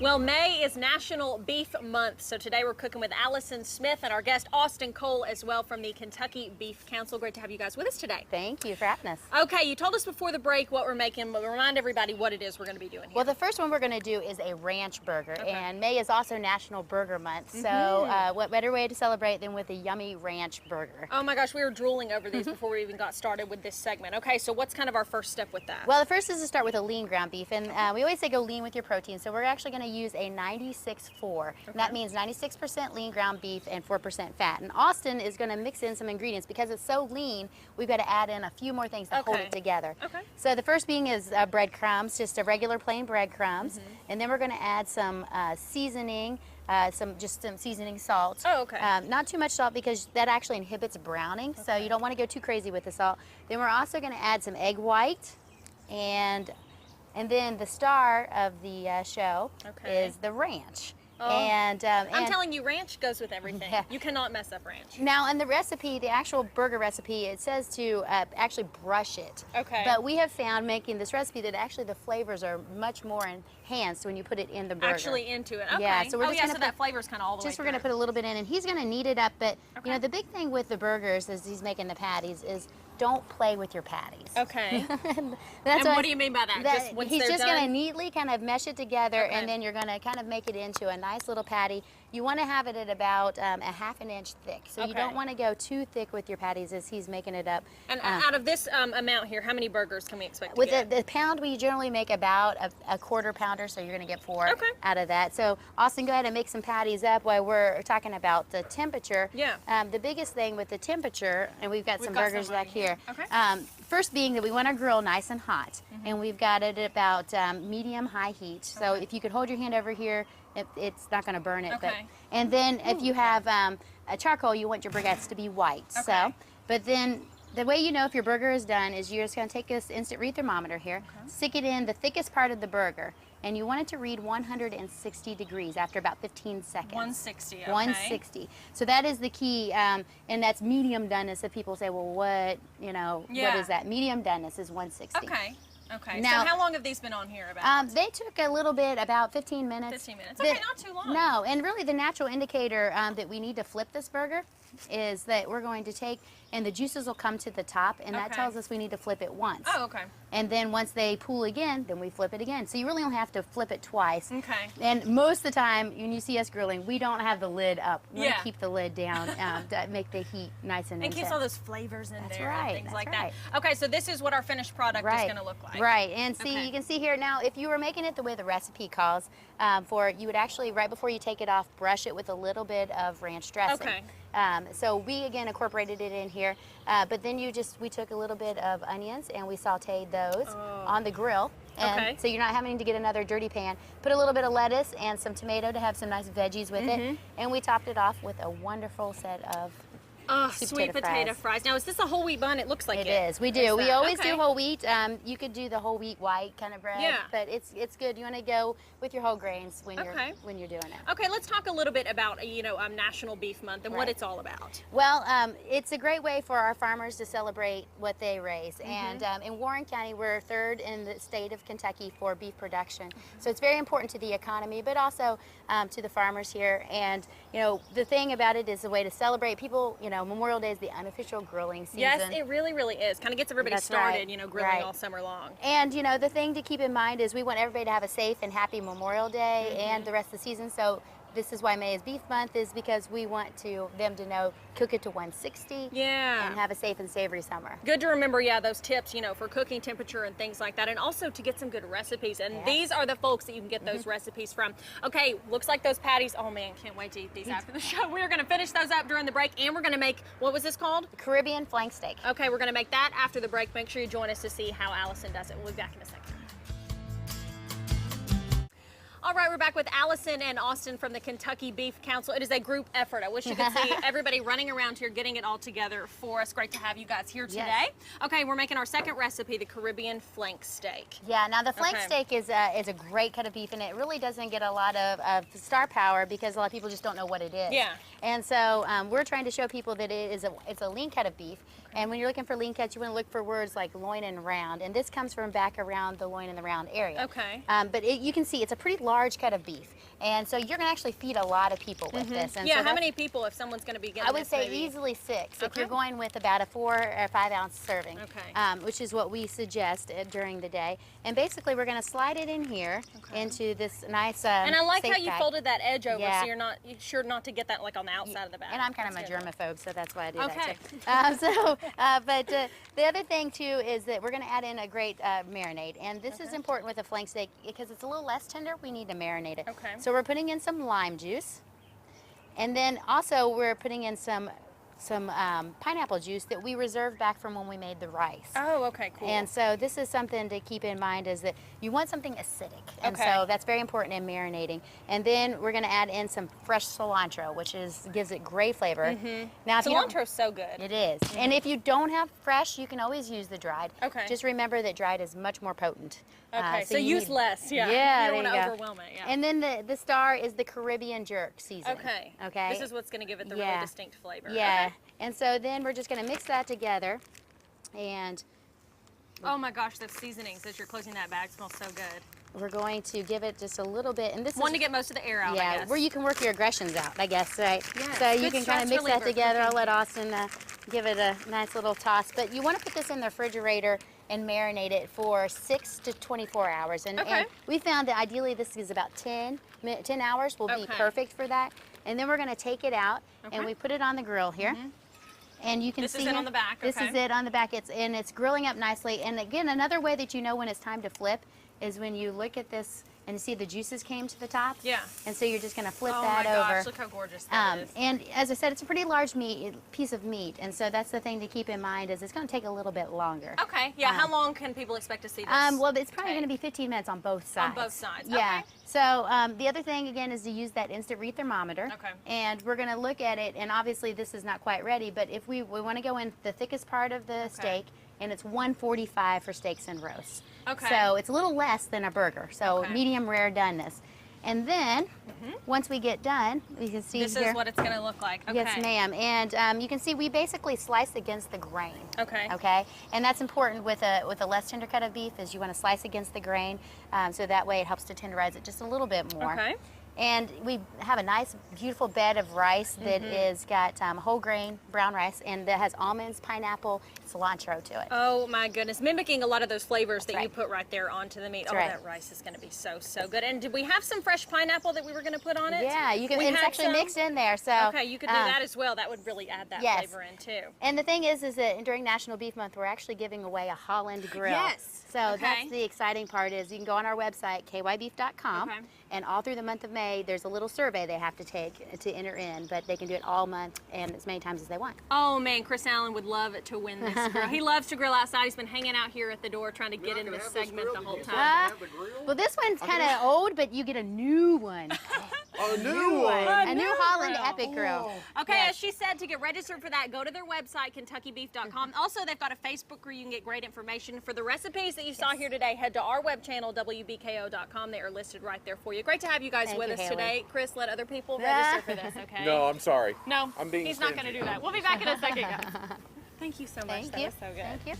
Well, May is National Beef Month, so today we're cooking with Allison Smith and our guest Austin Cole as well from the Kentucky Beef Council. Great to have you guys with us today. Thank you for having us. Okay, you told us before the break what we're making, but remind everybody what it is we're going to be doing here. Well, the first one we're going to do is a ranch burger, and May is also National Burger Month, so what better way to celebrate than with a yummy ranch burger? Oh my gosh, we were drooling over these before we even got started with this segment. Okay, so what's kind of our first step with that? Well, the first is to start with a lean ground beef, and we always say go lean with your protein, so we're actually going to use a 96-4, and that means 96% lean ground beef and 4% fat. And Austin is going to mix in some ingredients because it's so lean, we've got to add in a few more things to hold it together. Okay. So the first being is breadcrumbs, just a regular plain breadcrumbs, and then we're going to add some seasoning, some seasoning salt. Oh, okay. Not too much salt because that actually inhibits browning, so you don't want to go too crazy with the salt. Then we're also going to add some egg white, and then the star of the show is the ranch. Oh. And I'm telling you, ranch goes with everything. Yeah. You cannot mess up ranch. Now, in the recipe, the actual burger recipe, it says to actually brush it. Okay. But we have found making this recipe that actually the flavors are much more enhanced when you put it in the burger. Actually into it. Okay. Yeah, so we're just so gonna that flavor's kind of all the way we're going to through. put a little bit in, and he's going to knead it up. But you know, the big thing with the burgers as he's making the patties is don't play with your patties. Okay. And what do you mean by that? Just once he's they're just going to done? neatly kind of mesh it together, and then you're going to kind of make it into a nice little patty. You want to have it at about a half an inch thick, so you don't want to go too thick with your patties as he's making it up. And out of this amount here, how many burgers can we expect to With get? the pound, we generally make about a quarter pounder, so you're going to get 4 out of that. So Austin, go ahead and make some patties up while we're talking about the temperature. Yeah. The biggest thing with the temperature, and we've got some burgers back here. Okay. First being that we want our grill nice and hot, and we've got it at about medium-high heat. So if you could hold your hand over here, it's not going to burn it. But, and then if you have a charcoal, you want your baguettes to be white. So, but then the way you know if your burger is done is you're just going to take this instant read thermometer here, stick it in the thickest part of the burger, and you want it to read 160 degrees after about 15 seconds. 160, okay. 160. So that is the key, and that's medium doneness. If people say, well, what is that? Medium doneness is 160. Okay. Okay. Now, so how long have these been on here about? They took a little bit, about 15 minutes. 15 minutes. Okay, not too long. No, and really the natural indicator that we need to flip this burger is that we're going to take, and the juices will come to the top, and that tells us we need to flip it once. Oh, okay. And then once they pool again, then we flip it again. So you really don't have to flip it twice. Okay. And most of the time, when you see us grilling, we don't have the lid up. We want to keep the lid down to make the heat nice and intense. And keeps all those flavors in there and things That's like right. that. Okay, so this is what our finished product is going to look like. Right, and see, you can see here now, if you were making it the way the recipe calls for, you would actually, right before you take it off, brush it with a little bit of ranch dressing. Okay. So we, again, incorporated it in here, but then we took a little bit of onions and we sauteed those on the grill. And so you're not having to get another dirty pan. Put a little bit of lettuce and some tomato to have some nice veggies with it. And we topped it off with a wonderful set of sweet potato fries. Now, is this a whole wheat bun? It looks like it. It is. We do. We always do whole wheat. You could do the whole wheat white kind of bread, but it's good. You want to go with your whole grains when you're doing it. Okay, let's talk a little bit about National Beef Month and what it's all about. Well, it's a great way for our farmers to celebrate what they raise. And in Warren County, we're third in the state of Kentucky for beef production. So it's very important to the economy, but also to the farmers here. And the thing about it is a way to celebrate people. Memorial Day is the unofficial grilling season. Yes, it really, really is. Kind of gets everybody started, grilling all summer long. And, the thing to keep in mind is we want everybody to have a safe and happy Memorial Day and the rest of the season. So this is why May is Beef Month, is because we want them to know, cook it to 160 and have a safe and savory summer. Good to remember, those tips, for cooking temperature and things like that, and also to get some good recipes. And these are the folks that you can get those recipes from. Okay, looks like those patties, oh man, can't wait to eat these after the show. We're going to finish those up during the break, and we're going to make, what was this called? The Caribbean flank steak. Okay, we're going to make that after the break. Make sure you join us to see how Allison does it. We'll be back in a second. All right, we're back with Allison and Austin from the Kentucky Beef Council. It is a group effort. I wish you could see everybody running around here getting it all together for us. Great to have you guys here today. Okay, we're making our second recipe, the Caribbean flank steak. Yeah, now the flank steak is a great cut of beef, and it really doesn't get a lot of star power because a lot of people just don't know what it is. Yeah. And so we're trying to show people that it's a lean cut of beef. And when you're looking for lean cuts, you want to look for words like loin and round. And this comes from back around the loin and the round area. Okay. But you can see it's a pretty large cut of beef. And so you're going to actually feed a lot of people with this. And Yeah, so how many people if someone's going to be getting I would this, say maybe? easily 6 if Okay. you're going with about a 4 or 5 ounce serving, Okay. which is what we suggest during the day. And basically we're going to slide it in here into this nice And I like safe how you bag. folded that edge over, Yeah. so you're sure not to get that like on the outside of the bag. And I'm kind of a That's good. germaphobe, so that's why I do Okay. that too. But the other thing too is that we're going to add in a great marinade. And this is important with a flank steak because it's a little less tender. We need to marinate it. Okay. So we're putting in some lime juice. And then also we're putting in some pineapple juice that we reserved back from when we made the rice. Oh, okay, cool. And so this is something to keep in mind is that you want something acidic. And Okay. so that's very important in marinating. And then we're going to add in some fresh cilantro, which gives it great flavor. Now, if you don't- Cilantro's so good. it is. And if you don't have fresh, you can always use the dried. Okay. Just remember that dried is much more potent. Okay, so you use need- less, yeah. Yeah, You don't there want you to go. overwhelm it, yeah. And then the star is the Caribbean jerk seasoning. Okay. Okay. This is what's going to give it the really Yeah. distinct flavor. Yeah. Okay. And so then we're just going to mix that together. And Oh my gosh, those seasonings as you're closing that bag smell so good. we're going to give it just a little bit. And this One is to get most of the air out, I yeah, guess. where you can work your aggressions out, I guess, right? Yes, So you good can kind of stress mix that reliever. together. I'll let Austin give it a nice little toss. But you want to put this in the refrigerator and marinate it for 6 to 24 hours. And Okay. we found that ideally this is about 10 hours will be Okay. perfect for that. And then we're going to take it out and Okay. we put it on the grill here. And you can This see is it here- on the back, This is okay. it on the back. It's grilling up nicely. And again, another way that you know when it's time to flip is when you look at this and see the juices came to the top. Yeah. And so you're just going to flip Oh that my gosh, over. look how gorgeous that is. And as I said, it's a pretty large piece of meat, and so that's the thing to keep in mind is it's going to take a little bit longer. Okay, yeah, how long can people expect to see this? Well, it's probably take? going to be 15 minutes on both sides. both sides, Yeah. okay. So the other thing again is to use that instant read thermometer. Okay. And we're going to look at it, and obviously this is not quite ready, but if we want to go in the thickest part of the steak, and it's 145 for steaks and roasts. Okay. So it's a little less than a burger. So Okay. medium rare doneness. And then once we get done, you can see This here. is what it's going to look like. Okay. Yes, ma'am. And you can see we basically slice against the grain. Okay. Okay. And that's important with a less tender cut of beef is you want to slice against the grain, so that way it helps to tenderize it just a little bit more. Okay. And we have a nice, beautiful bed of rice that is got whole grain brown rice, and that has almonds, pineapple, cilantro to it. Oh my goodness, mimicking a lot of those flavors that you right. put right there onto the meat. That's Oh, right. that rice is going to be so, so good. And did we have some fresh pineapple that we were going to put on it? Yeah, you can. We And it's had actually some? mixed in there. So Okay, you could do that as well. That would really add that yes. flavor in too. And the thing is that during National Beef Month, we're actually giving away a Holland grill. Yes. So Okay. that's the exciting part is you can go on our website, kybeef.com, Okay. and all through the month of May, there's a little survey they have to take to enter in, but they can do it all month and as many times as they want. Oh man, Chris Allen would love to win this grill. He loves to grill outside. He's been hanging out here at the door trying to get in this segment the whole time. Well, this one's kind of old, but you get a new one. A new one. A new Holland grill. Epic Grill. Okay, Yes. as she said, to get registered for that, go to their website, KentuckyBeef.com. Also, they've got a Facebook where you can get great information. For the recipes that you saw here today, head to our web channel, WBKO.com. They are listed right there for you. Great to have you guys Thank with you, us Haley. today. Chris, let other people register for this, okay? No, I'm sorry. No, I'm being he's not going to stingy. do that. We'll be back in a second, guys. Thank you so much. Thank That you. was so good. Thank you.